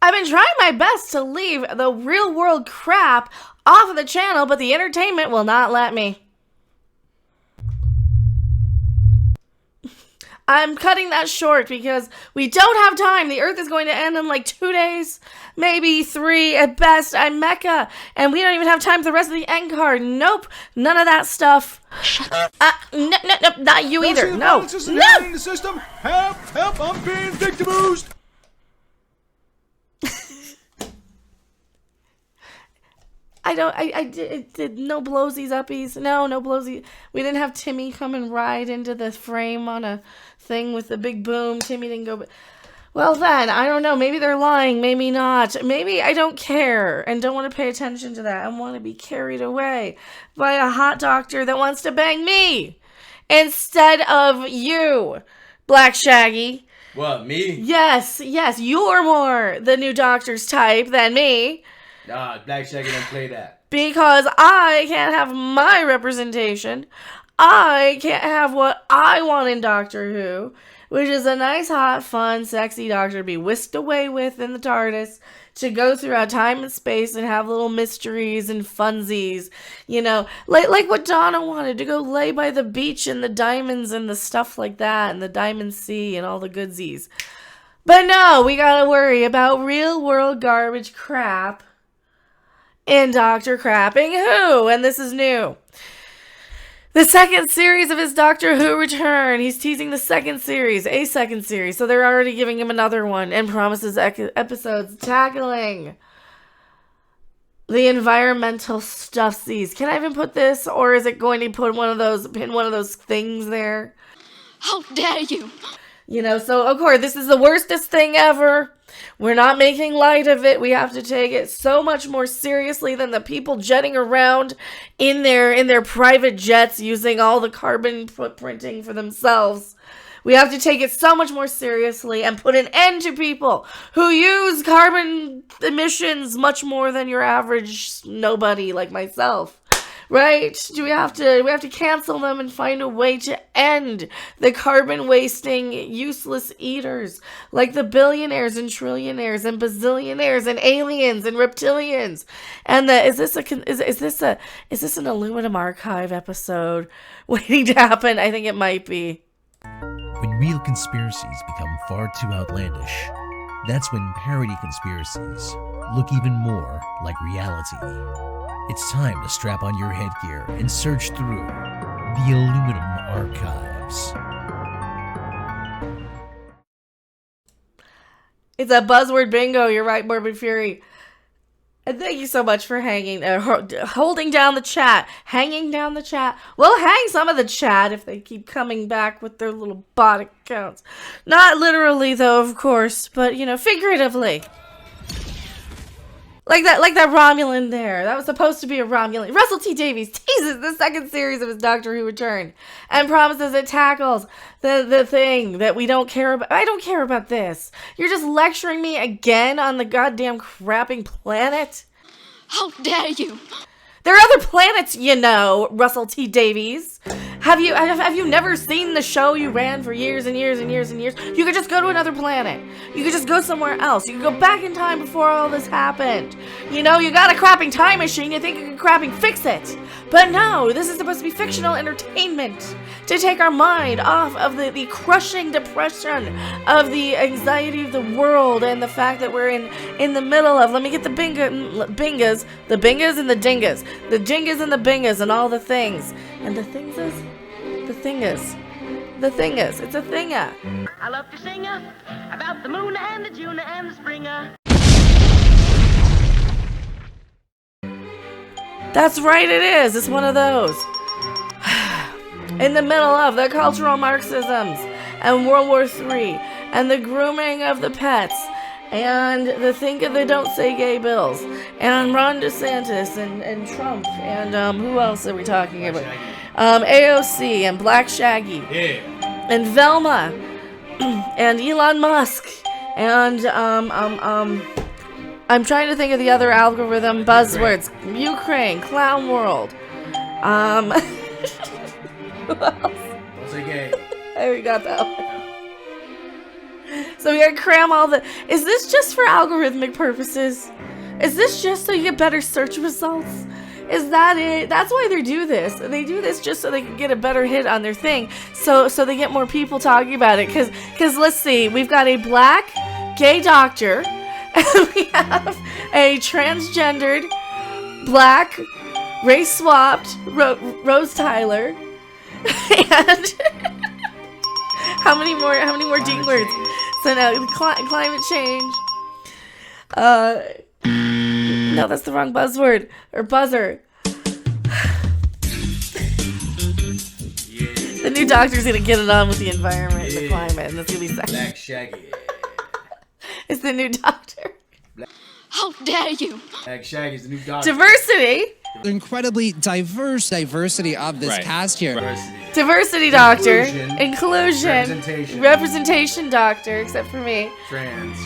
I've been trying my best to leave the real world crap off of the channel, but the entertainment will not let me. I'm cutting that short because we don't have time. The Earth is going to end in like 2 days, maybe 3 at best. I'm Mecha, and we don't even have time for the rest of the end card. Nope, none of that stuff. No, not you either. No, no. The system. Help! Help! I'm being victimized. I did no blowsies uppies. No blowsies. We didn't have Timmy come and ride into the frame on a thing with the big boom. Timmy didn't go. Well then, I don't know. Maybe they're lying. Maybe not. Maybe I don't care and don't want to pay attention to that. I want to be carried away by a hot doctor that wants to bang me instead of you, Black Shaggy. What, me? Yes. You're more the new doctor's type than me. Nah, Black Shaggy don't play that. Because I can't have my representation. I can't have what I want in Doctor Who, which is a nice, hot, fun, sexy doctor to be whisked away with in the TARDIS, to go throughout time and space and have little mysteries and funsies, you know, like what Donna wanted, to go lay by the beach and the diamonds and the stuff like that, and the Diamond Sea and all the goodsies. But no, we gotta worry about real world garbage crap in Dr. Crapping Who, and this is new. The second series of his Doctor Who return. He's teasing the second series, a second series, so they're already giving him another one, and promises episodes tackling the environmental stuffsies. Can I even put this, or is it going to pin one of those things there? How dare you! You know, so of course, this is the worstest thing ever. We're not making light of it. We have to take it so much more seriously than the people jetting around in their private jets using all the carbon footprinting for themselves. We have to take it so much more seriously and put an end to people who use carbon emissions much more than your average nobody like myself. Right? We have to cancel them and find a way to end the carbon wasting useless eaters like the billionaires and trillionaires and bazillionaires and aliens and reptilians. And is this an Aluminum Archive episode waiting to happen? I think it might be. When real conspiracies become far too outlandish, that's when parody conspiracies look even more like reality. It's time to strap on your headgear and search through the Aluminum Archives. It's a buzzword bingo. You're right, Morbid Fury. And thank you so much for holding down the chat. Hanging down the chat. We'll hang some of the chat if they keep coming back with their little bot accounts. Not literally, though, of course, but, you know, figuratively. Like that Romulan there. That was supposed to be a Romulan. Russell T Davies teases the second series of his Doctor Who return and promises it tackles the thing that we don't care about. I don't care about this. You're just lecturing me again on the goddamn crapping planet? How dare you! There are other planets, you know, Russell T Davies. Have you never seen the show you ran for years and years and years and years? You could just go to another planet. You could just go somewhere else. You could go back in time before all this happened. You know, you got a crapping time machine. You think you can crapping fix it. But no, this is supposed to be fictional entertainment to take our mind off of the crushing depression of the anxiety of the world and the fact that we're in the middle of, let me get the bingas and the dingas, the dingas and the bingas and all the things. And the thing is, it's a thinga. I love to sing about the moon and the June and the springer. That's right, it is. It's one of those. In the middle of the cultural Marxisms and World War III and the grooming of the pets and the think of the don't say gay bills and Ron DeSantis and Trump and who else are we talking about? AOC and Black Shaggy and Velma and Elon Musk and I'm trying to think of the other algorithm buzzwords. Ukraine, Clown World. Who else? Don't say gay. I already got that one. So we gotta cram all the... Is this just for algorithmic purposes? Is this just so you get better search results? Is that it? That's why they do this. They do this just so they can get a better hit on their thing. So they get more people talking about it. Because let's see. We've got a black gay doctor. And we have a transgendered, black, race-swapped Rose Tyler. And how many more D words? So now climate change. No, that's the wrong buzzword or buzzer. The new doctor's gonna get it on with the environment and the climate, and that's gonna be sexy. Black Shaggy. It's the new doctor. How dare you? Black Shaggy's the new doctor. Diversity. Incredibly diversity of this cast here. Diversity doctor. Inclusion. Representation doctor, except for me. Trans.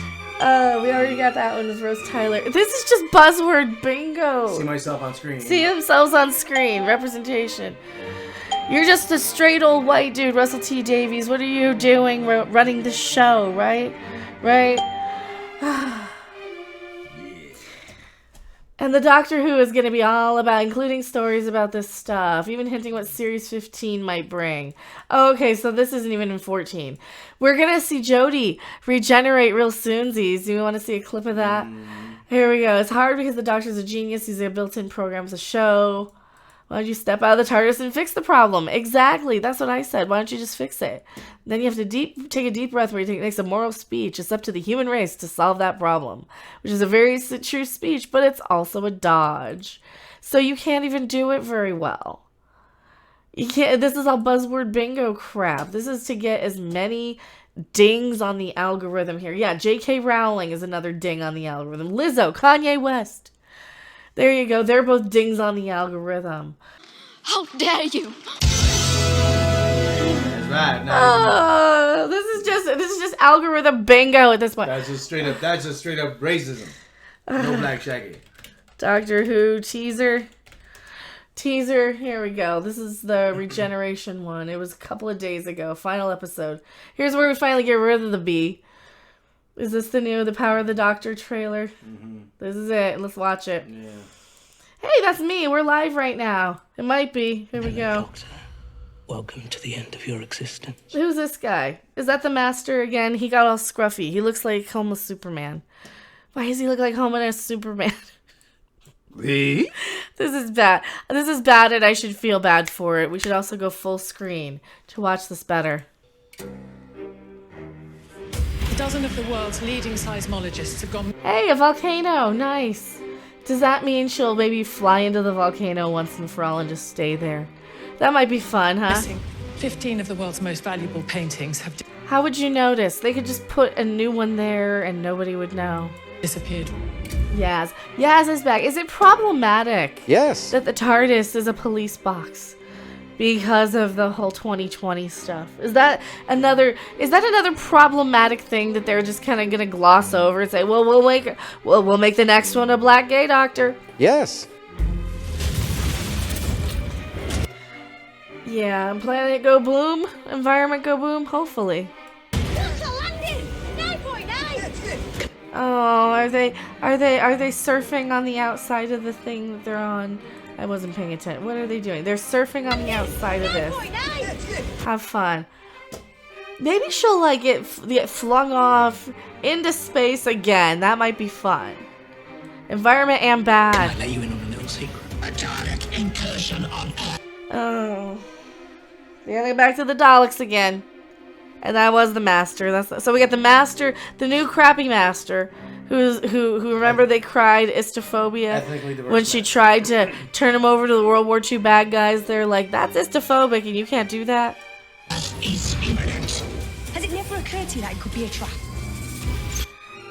We already got that one with Rose Tyler. This is just buzzword bingo. See myself on screen. See themselves on screen. Representation. You're just a straight old white dude, Russell T. Davies. What are you doing running the show, right? Right? And the Doctor Who is going to be all about including stories about this stuff, even hinting what Series 15 might bring. Oh, okay, so this isn't even in 14. We're going to see Jodie regenerate real soonsies. Do you want to see a clip of that? Here we go. It's hard because the Doctor's a genius. He's a built-in program as a show. Why don't you step out of the TARDIS and fix the problem? Exactly. That's what I said. Why don't you just fix it? Then you have to take a deep breath where you make a moral speech. It's up to the human race to solve that problem, which is a very true speech, but it's also a dodge. So you can't even do it very well. You can't. This is all buzzword bingo crap. This is to get as many dings on the algorithm here. Yeah, J.K. Rowling is another ding on the algorithm. Lizzo, Kanye West. There you go. They're both dings on the algorithm. How dare you? That's right. Now This is just algorithm bingo at this point. that's just straight up racism. No Black Shaggy. Doctor Who teaser. Here we go. This is the regeneration one. It was a couple of days ago. Final episode. Here's where we finally get rid of the bee. Is this the Power of the Doctor trailer? Mm-hmm. This is it. Let's watch it. Yeah. Hey, that's me. We're live right now. It might be. Here we go. Doctor, welcome to the end of your existence. Who's this guy? Is that the Master again? He got all scruffy. He looks like homeless Superman. Why does he look like homeless Superman? This is bad. This is bad, and I should feel bad for it. We should also go full screen to watch this better. A dozen of the world's leading seismologists have gone... Hey, a volcano. Nice. Does that mean she'll maybe fly into the volcano once and for all and just stay there? That might be fun, huh? missing. 15 of the world's most valuable paintings have How would you notice? They could just put a new one there and nobody would know. disappeared. Yaz is back. Is it problematic? Yes. That the TARDIS is a police box because of the whole 2020 stuff? Is that another problematic thing that they're just kind of gonna gloss over and say, well, we'll make the next one a black gay doctor? Yes. Yeah, planet go bloom, environment go boom, hopefully. Oh, are they surfing on the outside of the thing that they're on? I wasn't paying attention. What are they doing? They're surfing on the outside of this. Have fun. Maybe she'll like get flung off into space again. That might be fun. Environment and bad. Can I let you in on a little secret? A Dalek incursion on Earth. Oh. They're gonna go back to the Daleks again. And that was the Master. So we got the Master, the new crappy Master, who remember they cried istophobia when she tried to turn him over to the World War II bad guys. They're like, that's istophobic and you can't do that. Is imminent. Has it never occurred to you that it could be a trap?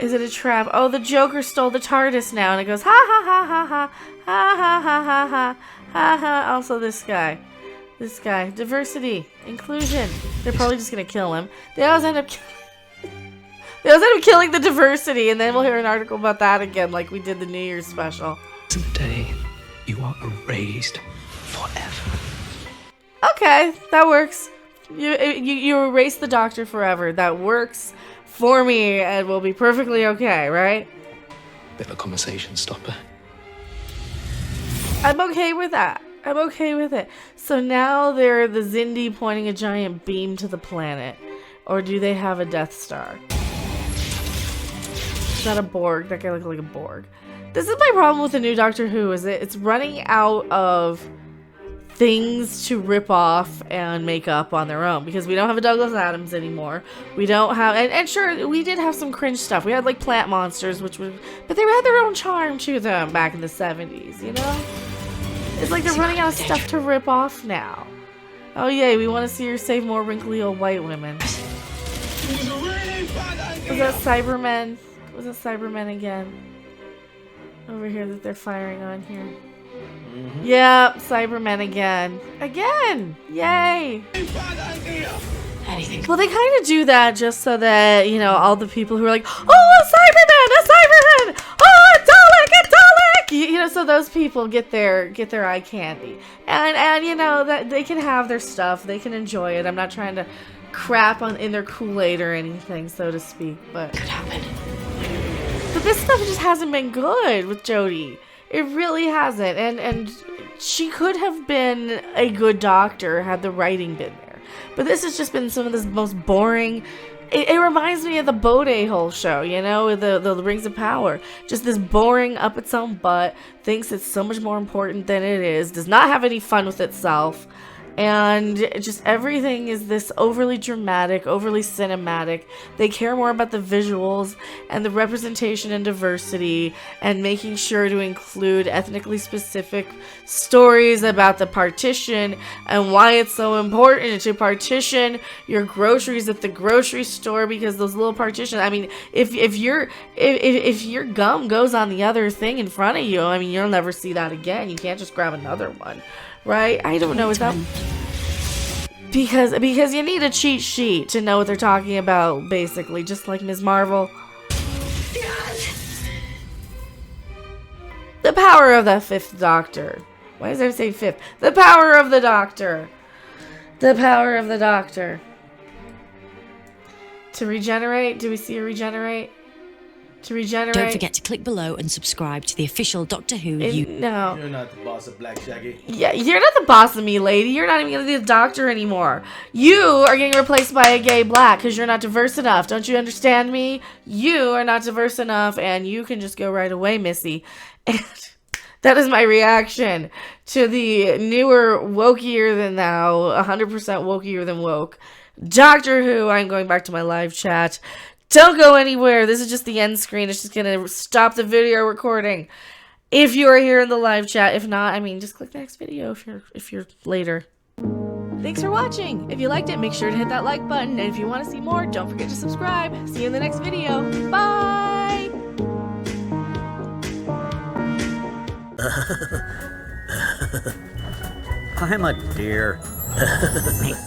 Is it a trap? Oh, the Joker stole the TARDIS now, and it goes ha ha ha ha ha ha ha ha ha ha ha ha. Also, this guy, diversity, inclusion. They're probably just gonna kill him. They always end up killing the diversity, and then we'll hear an article about that again, like we did the New Year's special. Today, you are erased forever. Okay, that works. You erase the Doctor forever. That works for me and we'll be perfectly okay, right? Bit of a conversation stopper. I'm okay with that. I'm okay with it. So now they're the Zindi pointing a giant beam to the planet. Or do they have a Death Star? It's not a Borg. That guy looked like a Borg. This is my problem with the new Doctor Who, is it's running out of things to rip off and make up on their own, because we don't have a Douglas Adams anymore. We don't have, and sure, we did have some cringe stuff. We had like plant monsters, but they had their own charm to them back in the 70s, you know? It's like they're running out of stuff to rip off now. Oh yay, we want to see her save more wrinkly old white women. Was that Cybermen? Was it Cybermen again? Over here that they're firing on here. Yep, Cybermen again. Again! Yay! Well, they kind of do that just so that, you know, all the people who are like, oh, a Cyberman! Oh, a Dalek! You know, so those people get their eye candy. And you know, that they can have their stuff. They can enjoy it. I'm not trying to crap in their Kool-Aid or anything, so to speak, but... Could happen. But this stuff just hasn't been good with Jodie. It really hasn't, and she could have been a good doctor had the writing been there. But this has just been some of the most boring. It reminds me of the Bode whole show, you know, the Rings of Power. Just this boring, up its own butt, thinks it's so much more important than it is, does not have any fun with itself. And just everything is this overly dramatic, overly cinematic. They care more about the visuals and the representation and diversity and making sure to include ethnically specific stories about the partition and why it's so important to partition your groceries at the grocery store, because those little partitions, I mean, if your gum goes on the other thing in front of you, I mean, you'll never see that again. You can't just grab another one. Right? I don't know. Is that because you need a cheat sheet to know what they're talking about, basically, just like Ms. Marvel. The power of the Fifth Doctor. Why does I say fifth? The power of the Doctor. The power of the Doctor. To regenerate? Do we see a regenerate? To regenerate. Don't forget to click below and subscribe to the official Doctor Who No. You're not the boss of Black Shaggy. Yeah, you're not the boss of me, lady. You're not even going to be the doctor anymore. You are getting replaced by a gay black because you're not diverse enough. Don't you understand me? You are not diverse enough, and you can just go right away, Missy. And that is my reaction to the newer, wokier than thou, 100% wokier than woke Doctor Who. I'm going back to my live chat. Don't go anywhere. This is just the end screen. It's just going to stop the video recording if you are here in the live chat. If not, I mean, just click the next video if you're later. Thanks for watching. If you liked it, make sure to hit that like button. And if you want to see more, don't forget to subscribe. See you in the next video. Bye! I'm a deer.